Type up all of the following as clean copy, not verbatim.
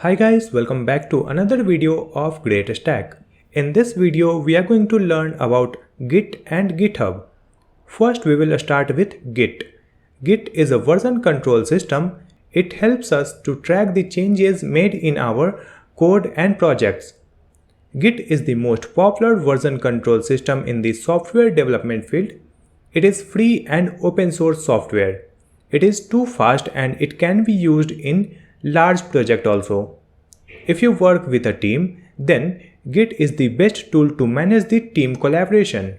Hi guys, welcome back to another video of GreatStack. In this video, we are going to learn about Git and GitHub. First, we will start with Git. Git is a version control system. It helps us to track the changes made in our code and projects. Git is the most popular version control system in the software development field. It is free and open source software. It is too fast and it can be used in large project also. If you work with a team, then Git is the best tool to manage the team collaboration.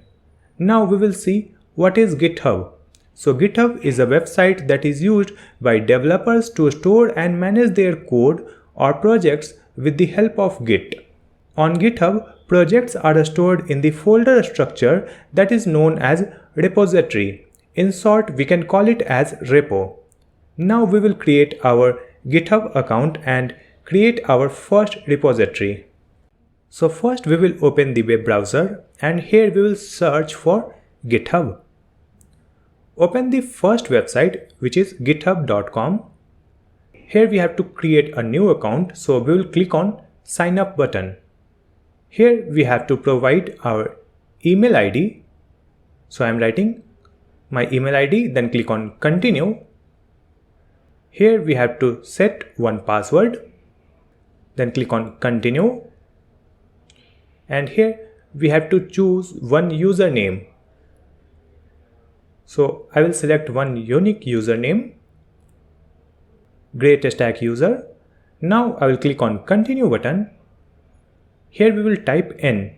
Now we will see what is GitHub. So GitHub is a website that is used by developers to store and manage their code or projects with the help of Git. On GitHub, projects are stored in the folder structure that is known as repository. In short, we can call it as repo. Now we will create our GitHub account and create our first repository. So first we will open the web browser and here we will search for GitHub. Open the first website, which is github.com. Here we have to create a new account, so we will click on sign up button. Here we have to provide our email ID. So I am writing my email ID, then click on continue. Here we have to set one password, then click on continue. And here we have to choose one username. So I will select one unique username, GreatStack user. Now I will click on continue button. Here we will type N.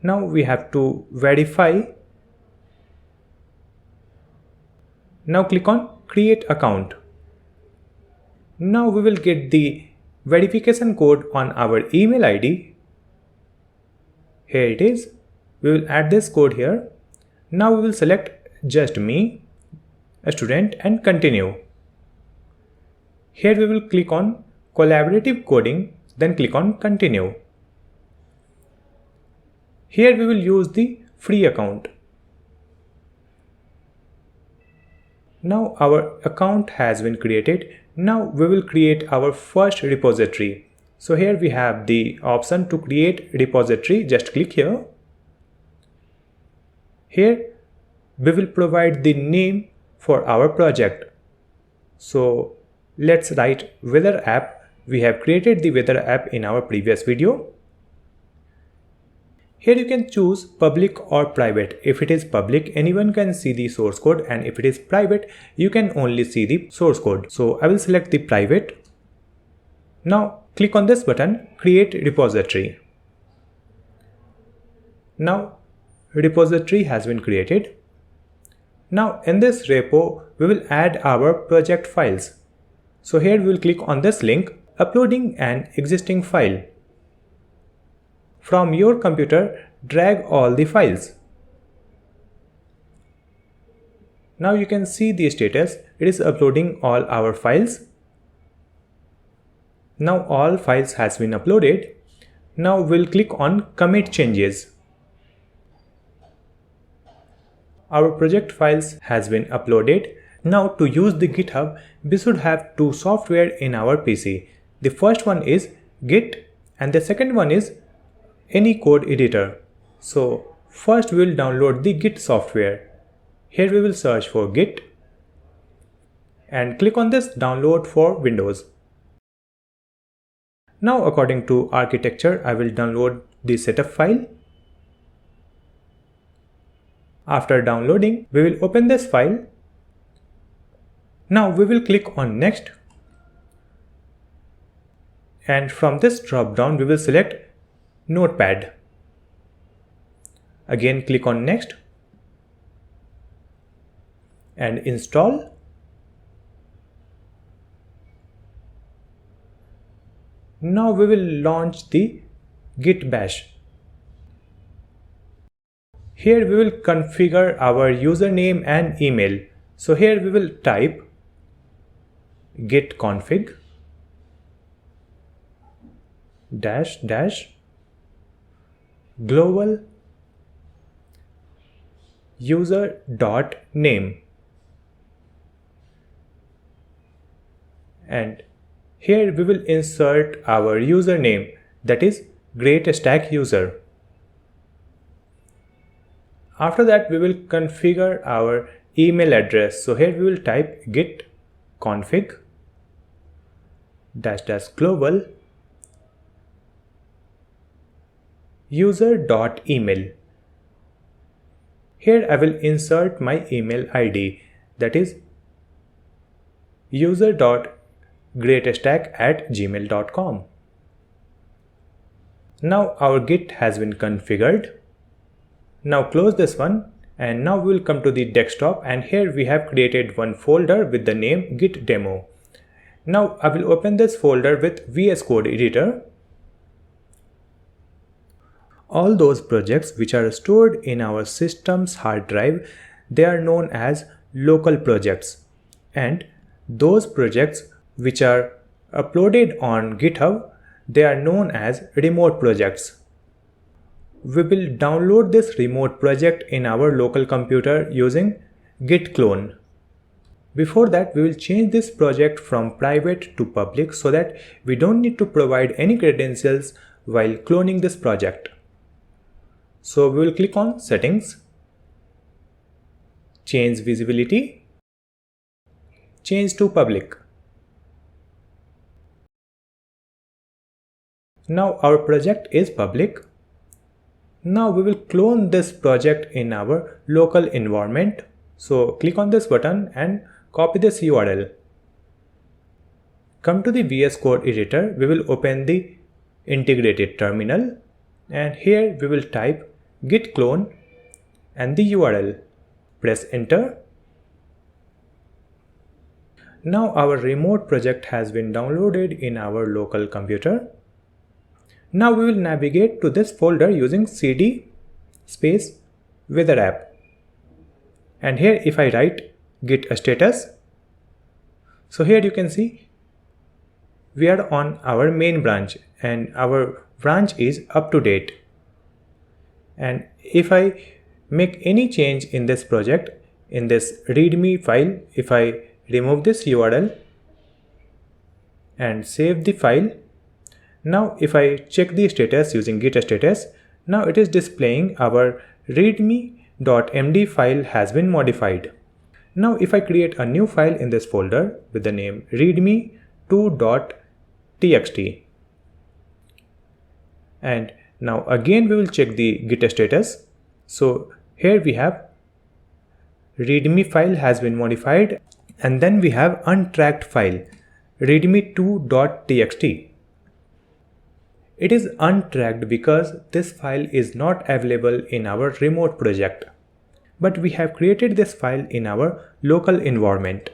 Now we have to verify. Now click on create account. Now we will get the verification code on our email ID. Here it is. We will add this code here. Now we will select just me, a student, and continue. Here we will click on collaborative coding, then click on continue. Here we will use the free account. Now our account has been created. Now we will create our first repository. So here we have the option to create repository. Just click here. Here we will provide the name for our project. So let's write weather app. We have created the weather app in our previous video. Here you can choose public or private. If it is public, anyone can see the source code, and if it is private, you can only see the source code. So I will select the private. Now click on this button, create repository. Now repository has been created. Now in this repo, we will add our project files. So here we will click on this link, uploading an existing file. From your computer, drag all the files. Now you can see the status. It is uploading all our files. Now all files has been uploaded. Now we'll click on commit changes. Our project files has been uploaded. Now to use the GitHub, we should have two software in our PC. The first one is Git and the second one is any code editor. So first we will download the Git software. Here we will search for Git and click on this download for Windows. Now according to architecture, I will download the setup file. After downloading, we will open this file. Now we will click on next. And from this drop down, we will select Notepad. Again click on next and install. Now we will launch the Git bash. Here we will configure our username and email. So here we will type git config -- global user.name and Here we will insert our username, that is GreatStack user. After that we will configure our email address. So here we will type git config --global user.email. Here I will insert my email ID, that is user.greatstack@gmail.com. Now our Git has been configured. Now close this one, and now we will come to the desktop, and here we have created one folder with the name Git demo. Now I will open this folder with VS Code editor. All those projects which are stored in our system's hard drive, they are known as local projects, and those projects which are uploaded on GitHub, they are known as remote projects. We will download this remote project in our local computer using git clone. Before that, we will change this project from private to public so that we don't need to provide any credentials while cloning this project. So we will click on Settings, Change Visibility, Change to Public. Now our project is public. Now we will clone this project in our local environment. So click on this button and copy this URL. Come to the VS Code editor. We will open the integrated terminal, and here we will type git clone and the URL. Press enter. Now our remote project has been downloaded in our local computer. Now we will navigate to this folder using cd space weather app. And here if I write git status, so here you can see we are on our main branch and our branch is up to date. And if I make any change in this project, in this readme file, if I remove this URL and save the file, now if I check the status using git status, now it is displaying our readme.md file has been modified. Now if I create a new file in this folder with the name readme2.txt, and now again we will check the git status. So here we have readme file has been modified, and then we have untracked file readme2.txt. It is untracked because this file is not available in our remote project, but we have created this file in our local environment.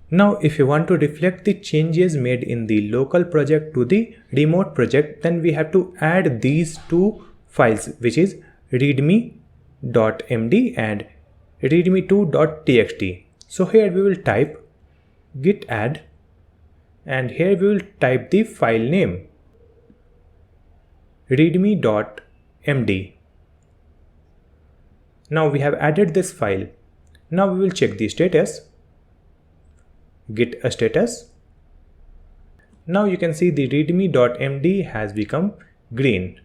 Now if you want to reflect the changes made in the local project to the remote project, then we have to add these two files, which is readme.md and readme2.txt. So here we will type git add, and here we will type the file name readme.md. Now we have added this file. Now we will check the status, git status. Now you can see the readme.md has become green.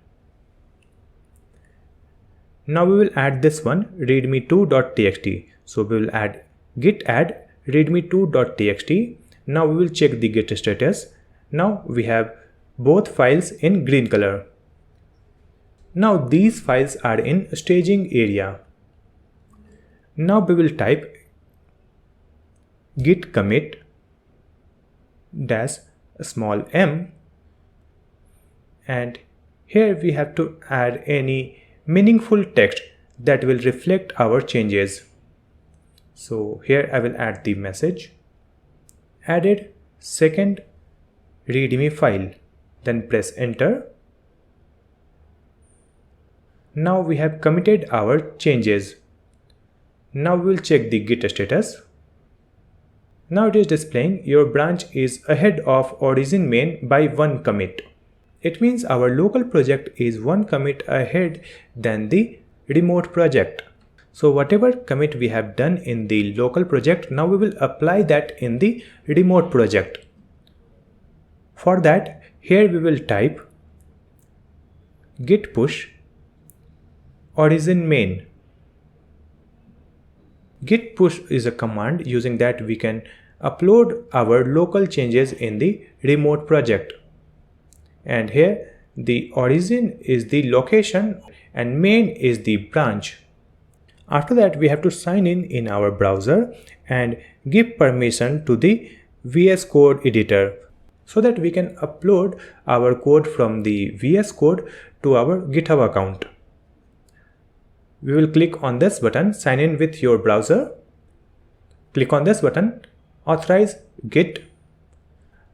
Now we will add this one readme2.txt. So we will add git add readme2.txt. Now we will check the git status. Now we have both files in green color. Now these files are in staging area. Now we will type git commit -m, and here we have to add any meaningful text that will reflect our changes. So here I will add the message added second readme file, then press enter. Now we have committed our changes. Now we will check the git status. Now it is displaying your branch is ahead of origin main by one commit. It means our local project is one commit ahead than the remote project. So whatever commit we have done in the local project, now we will apply that in the remote project. For that, here we will type git push origin main. Git push is a command using that we can upload our local changes in the remote project. And here the origin is the location and main is the branch. After that, we have to sign in our browser and give permission to the VS Code editor so that we can upload our code from the VS Code to our GitHub account. We will click on this button, sign in with your browser. Click on this button, authorize Git.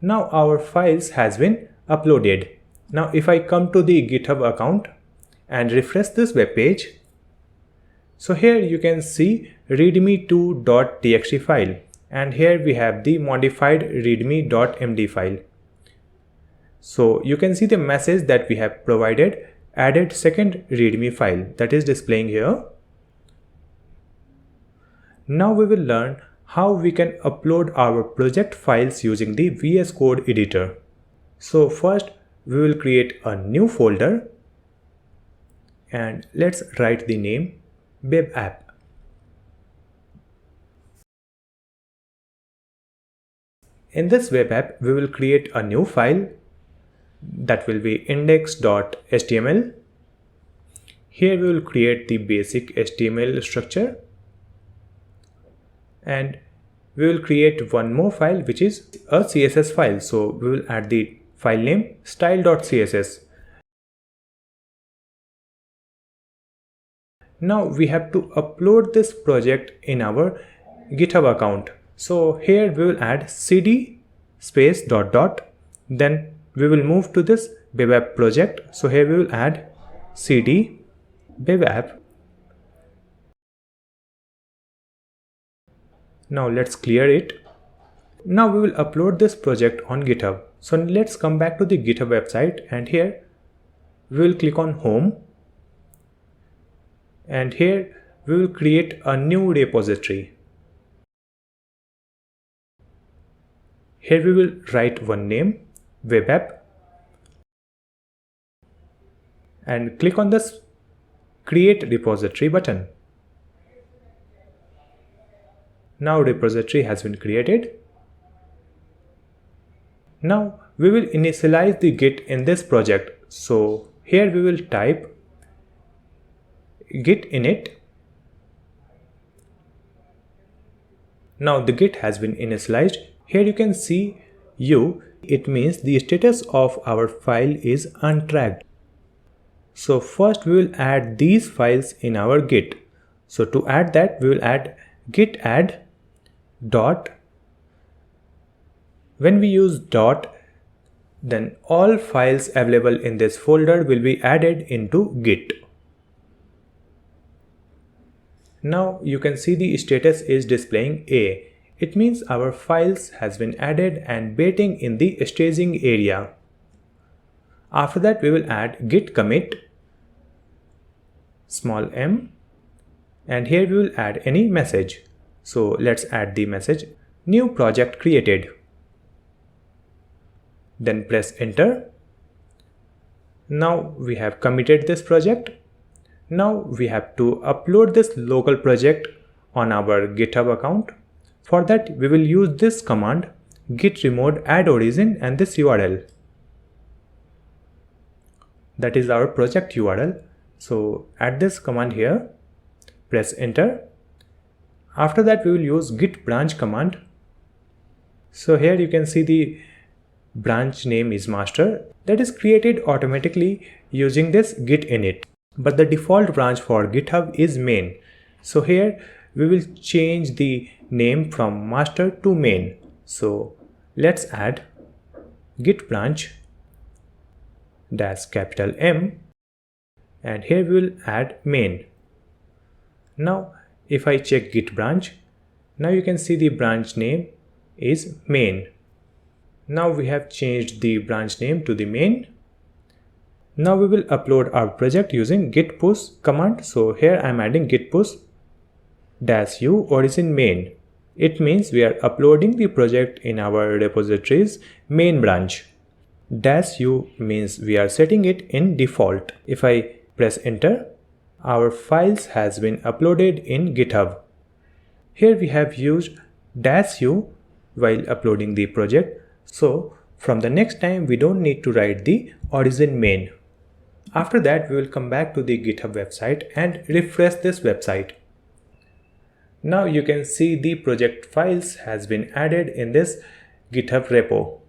Now our files has been uploaded. Now if I come to the GitHub account and refresh this web page, so here you can see readme2.txt file, and here we have the modified readme.md file. So you can see the message that we have provided added second readme file that is displaying here. Now we will learn how we can upload our project files using the VS Code editor. So first we will create a new folder and let's write the name web app. In this web app, we will create a new file that will be index.html. Here we will create the basic HTML structure and we will create one more file which is a CSS file. So we will add the file name style.css. Now we have to upload this project in our GitHub account. So here we will add cd space ... Then we will move to this web app project. So here we will add cd web app. Now let's clear it. Now we will upload this project on GitHub. So let's come back to the GitHub website and here we will click on home. And here we will create a new repository. Here we will write one name, web app, and click on this create repository button. Now repository has been created. Now we will initialize the Git in this project. So here we will type git init. Now the Git has been initialized. Here you can see U. It means the status of our file is untracked. So first we will add these files in our Git. So to add that, we will add git add dot. When we use dot, then all files available in this folder will be added into Git. Now you can see the status is displaying A. It means our files has been added and waiting in the staging area. After that we will add git commit small m and here we will add any message. So let's add the message new project created. Then press enter. Now we have committed this project. Now we have to upload this local project on our GitHub account. For that we will use this command git remote add origin and this URL. That is our project URL. So add this command here, press enter. After that we will use git branch command. So here you can see the branch name is master that is created automatically using this git init. But the default branch for GitHub is main. So here we will change the name from master to main. So let's add git branch dash capital M and here we will add main. Now if I check git branch, now you can see the branch name is main. Now we have changed the branch name to the main. Now we will upload our project using git push command. So here I am adding git push -u origin main. It means we are uploading the project in our repository's main branch. -u means we are setting it in default. If I press enter, our files has been uploaded in GitHub. Here we have used -u while uploading the project, so from the next time we don't need to write the origin main. After that, we will come back to the GitHub website and refresh this website. Now you can see the project files has been added in this GitHub repo.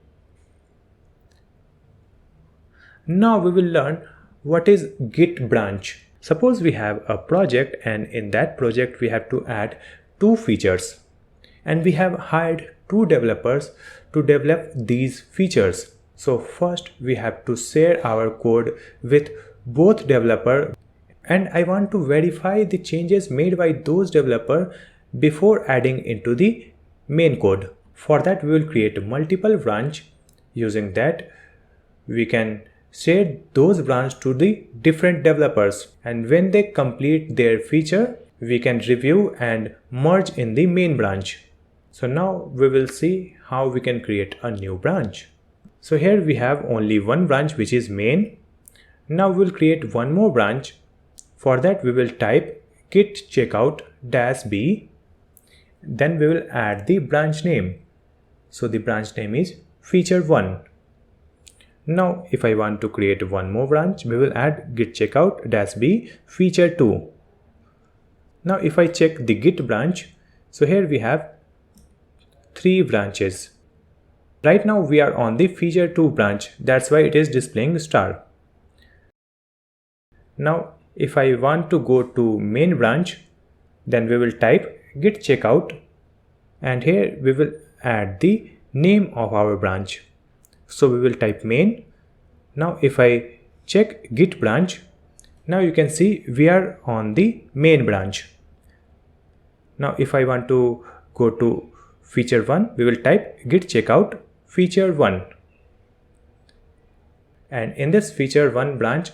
Now we will learn what is Git branch. Suppose we have a project and in that project we have to add 2 features and we have hired 2 developers to develop these features. So first we have to share our code with both developers, and I want to verify the changes made by those developers before adding into the main code. For that we will create multiple branch. Using that we can share those branches to the different developers, and when they complete their feature we can review and merge in the main branch. So now we will see how we can create a new branch. So here we have only one branch, which is main. Now we will create one more branch. For that we will type git checkout -b. Then we will add the branch name. So the branch name is feature1. Now if I want to create one more branch, we will add git checkout -b feature2. Now if I check the git branch, so here we have 3 branches. Right now we are on the feature2 branch, that's why it is displaying star. Now if I want to go to main branch, then we will type git checkout and here we will add the name of our branch. So we will type main. Now if I check git branch, now you can see we are on the main branch. Now if I want to go to feature1, we will type git checkout feature1. And in this feature1 branch,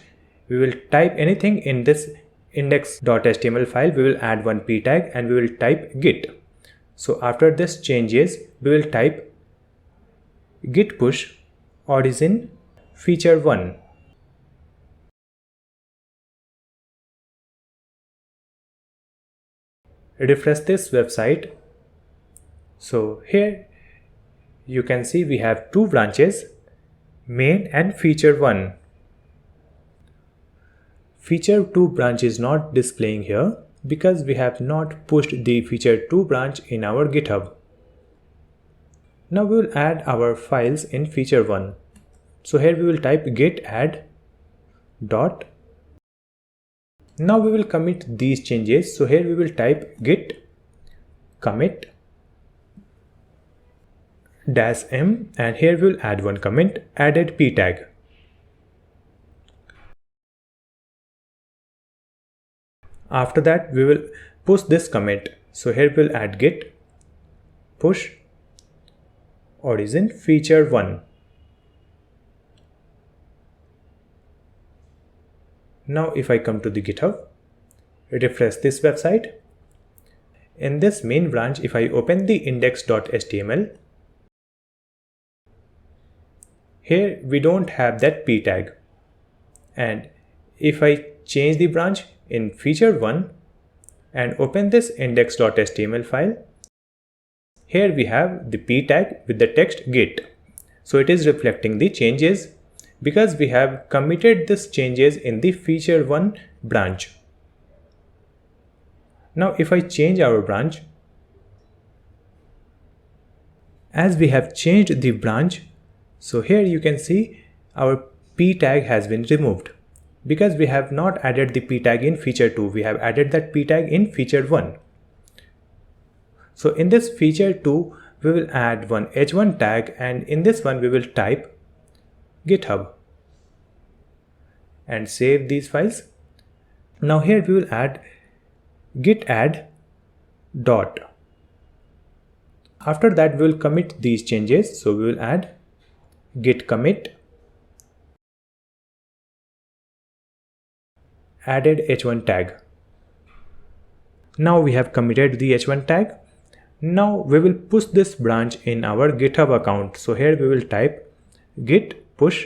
we will type anything in this index.html file. We will add one p tag and we will type git. So after this changes, we will type git push origin feature1. Refresh this website. So here you can see we have 2 branches, main and feature1. Feature2 branch is not displaying here because we have not pushed the feature2 branch in our GitHub. Now we will add our files in feature1. So here we will type git add dot. Now we will commit these changes. So here we will type git commit -m and here we will add one comment, added p tag. After that we will push this commit. So here we will add git push origin feature1. Now if I come to the GitHub, refresh this website. In this main branch, if I open the index.html, here we don't have that p tag. And if I change the branch in feature1 and open this index.html file, here we have the p tag with the text git. So it is reflecting the changes because we have committed these changes in the feature1 branch. Now if I change our branch, as we have changed the branch, so here you can see our p tag has been removed because we have not added the p tag in feature2. We have added that p tag in feature1. So in this feature2 we will add one h1 tag, and in this one we will type GitHub and save these files. Now here we will add git add dot. After that we will commit these changes. So we will add git commit added h1 tag. Now we have committed the h1 tag. Now we will push this branch in our GitHub account. So here we will type git push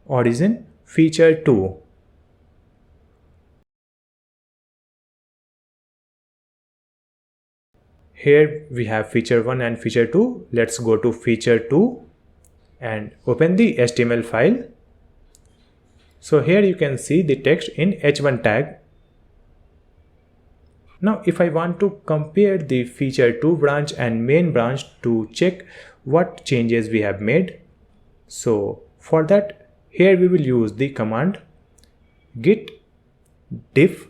origin feature 2. Here we have feature 1 and feature 2. Let's go to feature 2 and open the HTML file. So here you can see the text in h1 tag. Now if I want to compare the feature 2 branch and main branch to check what changes we have made, so for that here we will use the command git diff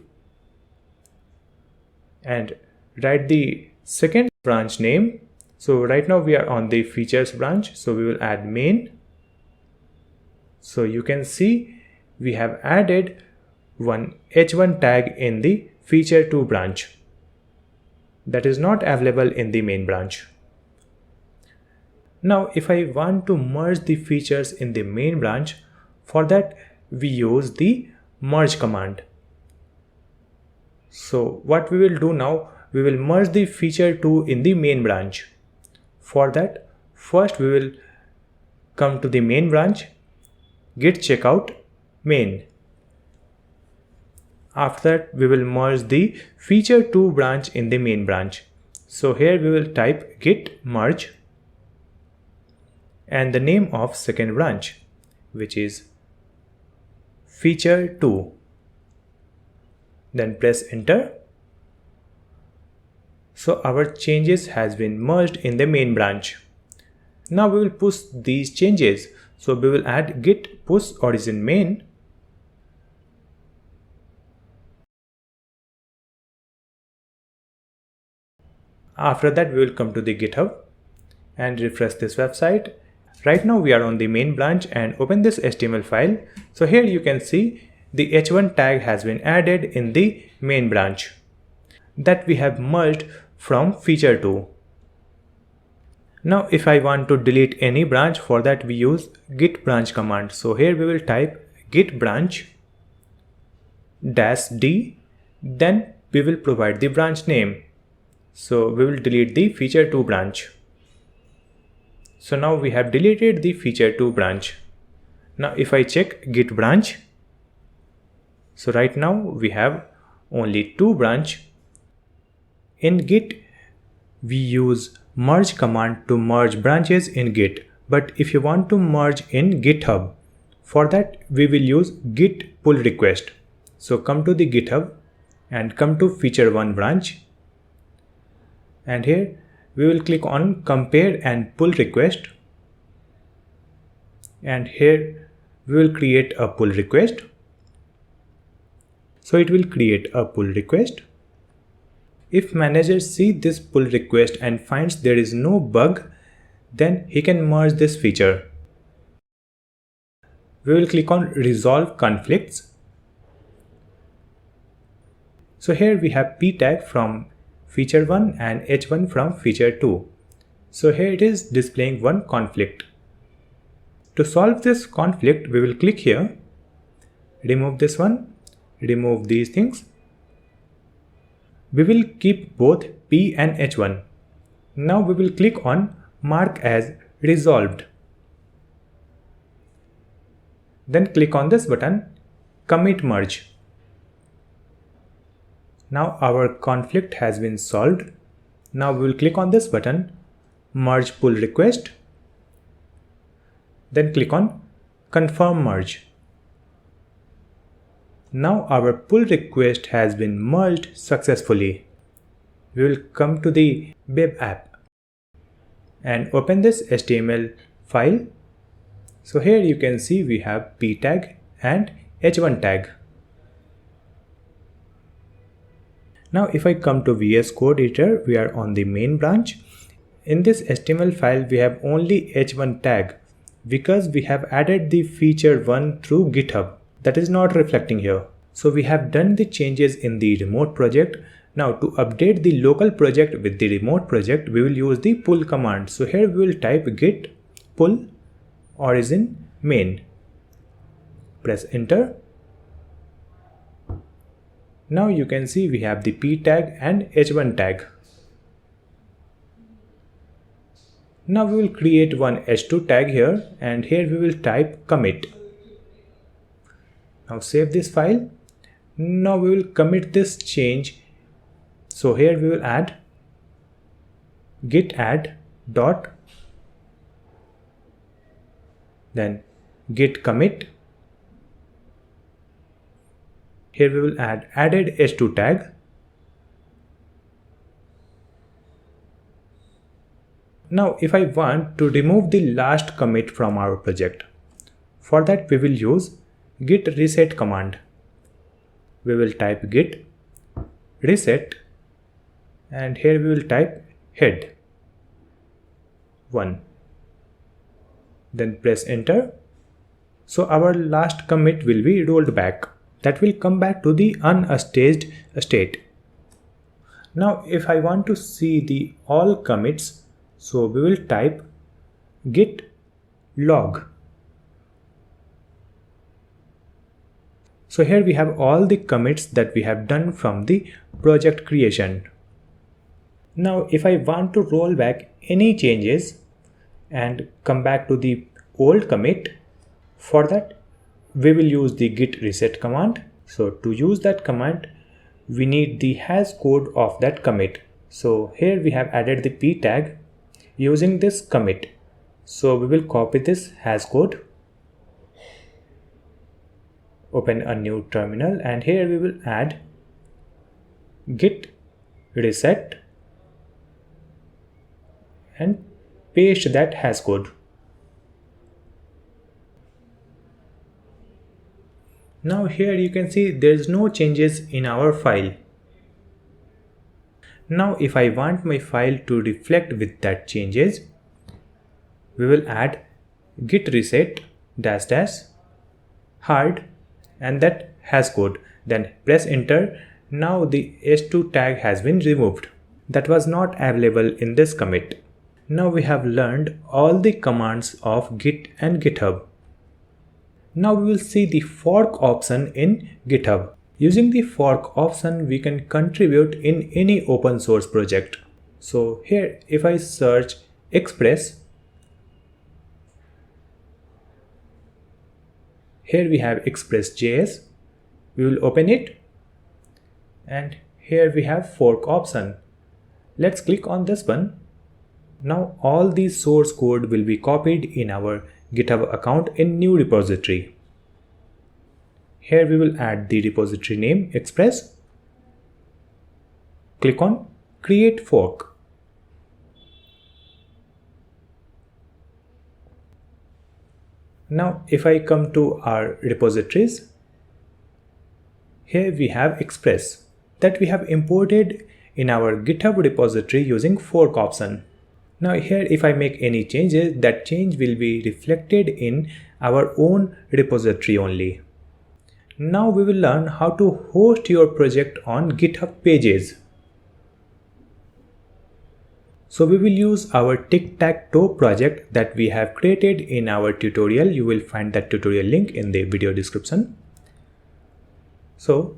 and write the second branch name. So right now we are on the features branch, so we will add main. So you can see we have added one h1 tag in the feature 2 branch that is not available in the main branch. Now if I want to merge the features in the main branch, for that we use the merge command. So what we will do now, we will merge the feature 2 in the main branch. For that, first we will come to the main branch, git checkout main. After that, we will merge the feature 2 branch in the main branch. So here we will type git merge and the name of second branch, which is feature 2. Then press enter. So our changes has been merged in the main branch. Now we will push these changes. So we will add git push origin main. After that we will come to the GitHub and refresh this website. Right now we are on the main branch and open this HTML file. So here you can see the h1 tag has been added in the main branch that we have merged from feature 2. Now if I want to delete any branch, for that we use git branch command. So here we will type git branch -d, then we will provide the branch name. So we will delete the feature 2 branch. So now we have deleted the feature 2 branch. Now if I check git branch, so right now we have only 2 branch. In Git, we use merge command to merge branches in Git. But if you want to merge in GitHub, for that we will use git pull request. So come to the GitHub and come to feature 1 branch. And here we will click on compare and pull request. And here we will create a pull request. So it will create a pull request. If manager sees this pull request and finds there is no bug, then he can merge this feature. We will click on resolve conflicts. So here we have p tag from feature 1 and h1 from feature 2. So here it is displaying one conflict. To solve this conflict, we will click here, remove this one, remove these things. We will keep both P and H1. Now we will click on mark as resolved. Then click on this button, commit merge. Now our conflict has been solved. Now we will click on this button, merge pull request. Then click on confirm merge. Now our pull request has been merged successfully. We will come to the web app and open this HTML file. So here you can see we have p tag and h1 tag. Now if I come to VS Code editor, we are on the main branch. In this HTML file we have only h1 tag because we have added the feature 1 through GitHub. That is not reflecting here. So we have done the changes in the remote project. Now to update the local project with the remote project, we will use the pull command. So here we will type git pull origin main. Press enter. Now you can see we have the p tag and h1 tag. Now we will create one h2 tag here, and here we will type commit. Now save this file. Now we will commit this change. So here we will add git add dot, then git commit. Here we will add added h2 tag. Now if I want to remove the last commit from our project, for that we will use git reset command. We will type git reset, and here we will type head 1, then press enter. So our last commit will be rolled back. That will come back to the unstaged state. Now if I want to see the all commits, so we will type git log. So here we have all the commits that we have done from the project creation. Now if I want to roll back any changes and come back to the old commit, for that we will use the git reset command. So to use that command, we need the hash code of that commit. So here we have added the p tag using this commit. So we will copy this hash code, open a new terminal, and here we will add git reset and paste that hash code. Now here you can see there is no changes in our file. Now if I want my file to reflect with that changes, we will add git reset dash dash hard and that hash code, then press enter. Now the h2 tag has been removed. That was not available in this commit. Now we have learned all the commands of Git and GitHub. Now we will see the fork option in GitHub. Using the fork option, we can contribute in any open source project. So here if I search Express, here we have Express.js. We will open it, and here we have fork option. Let's click on this one. Now all the source code will be copied in our GitHub account in new repository. Here we will add the repository name Express. Click on Create Fork. Now if I come to our repositories, here we have Express that we have imported in our GitHub repository using fork option. Now here if I make any changes, that change will be reflected in our own repository only. Now we will learn how to host your project on GitHub Pages. So we will use our tic-tac-toe project that we have created in our tutorial. You will find that tutorial link in the video description. So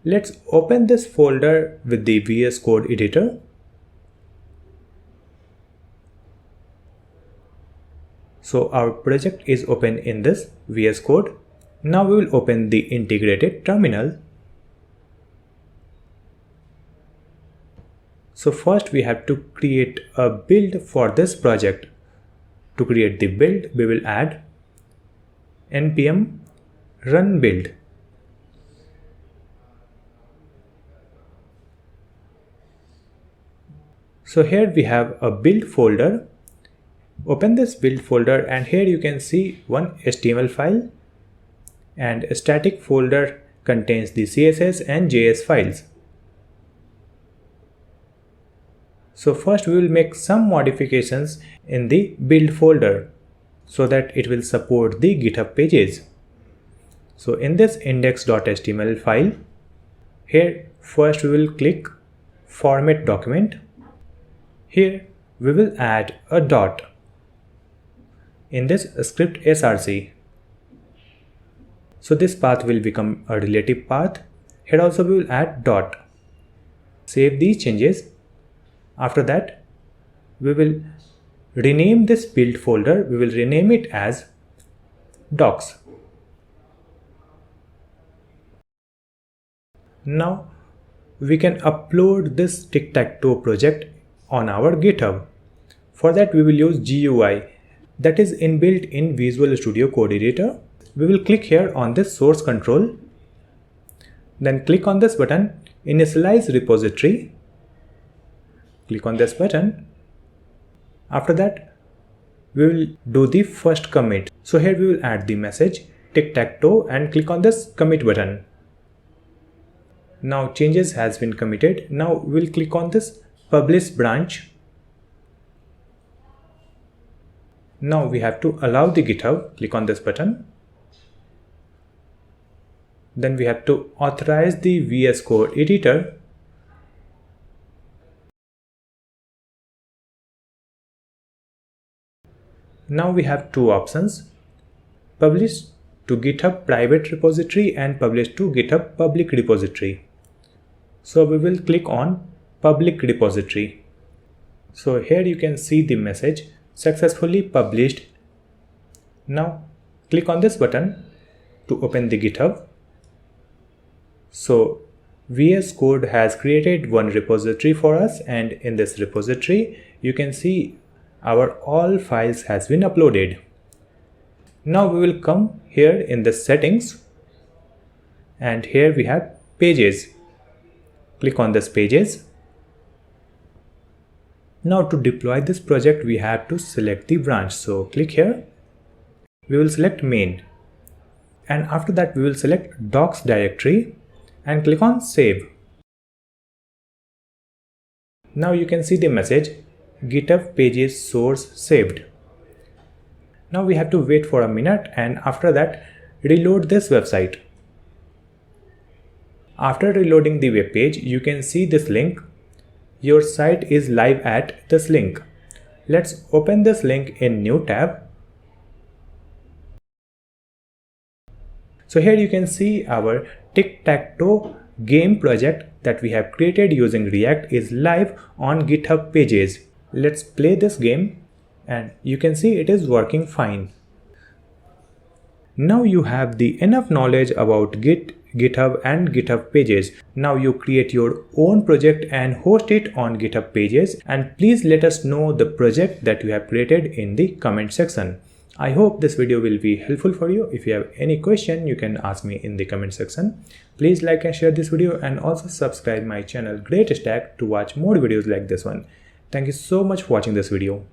let's open this folder with the VS Code editor. So our project is open in this VS Code. Now we will open the integrated terminal. So first we have to create a build for this project. To create the build, we will add npm run build. So here we have a build folder. Open this build folder, and here you can see one HTML file, and a static folder contains the CSS and JS files. So first we will make some modifications in the build folder so that it will support the GitHub pages. So in this index.html file, here first we will click format document. Here we will add a dot in this script src. So this path will become a relative path. Here also we will add dot. Save these changes. After that, we will rename this build folder. We will rename it as docs. Now we can upload this tic-tac-toe project on our GitHub. For that we will use GUI that is inbuilt in Visual Studio Code Editor. We will click here on this source control, then click on this button, initialize repository. Click on this button. After that we will do the first commit. So here we will add the message tic-tac-toe and click on this commit button. Now changes has been committed. Now we will click on this publish branch. Now we have to allow the GitHub. Click on this button. Then we have to authorize the VS Code editor. Now we have two options: publish to GitHub private repository and publish to GitHub public repository. So we will click on public repository. So here you can see the message successfully published. Now click on this button to open the GitHub. So VS Code has created one repository for us, and in this repository you can see our all files has been uploaded. Now we will come here in the settings, and here we have pages. Click on this pages. Now to deploy this project we have to select the branch. So click here. We will select main, and after that we will select docs directory and click on save. Now you can see the message GitHub Pages source saved. Now we have to wait for a minute, and after that reload this website. After reloading the web page, you can see this link. Your site is live at this link. Let's open this link in new tab. So here you can see our tic-tac-toe game project that we have created using React is live on GitHub Pages. Let's play this game, and you can see it is working fine. Now you have the enough knowledge about Git, GitHub and GitHub Pages. Now you create your own project and host it on GitHub Pages, and please let us know the project that you have created in the comment section. I hope this video will be helpful for you. If you have any question, you can ask me in the comment section. Please like and share this video, and also subscribe my channel GreatStack to watch more videos like this one. Thank you so much for watching this video.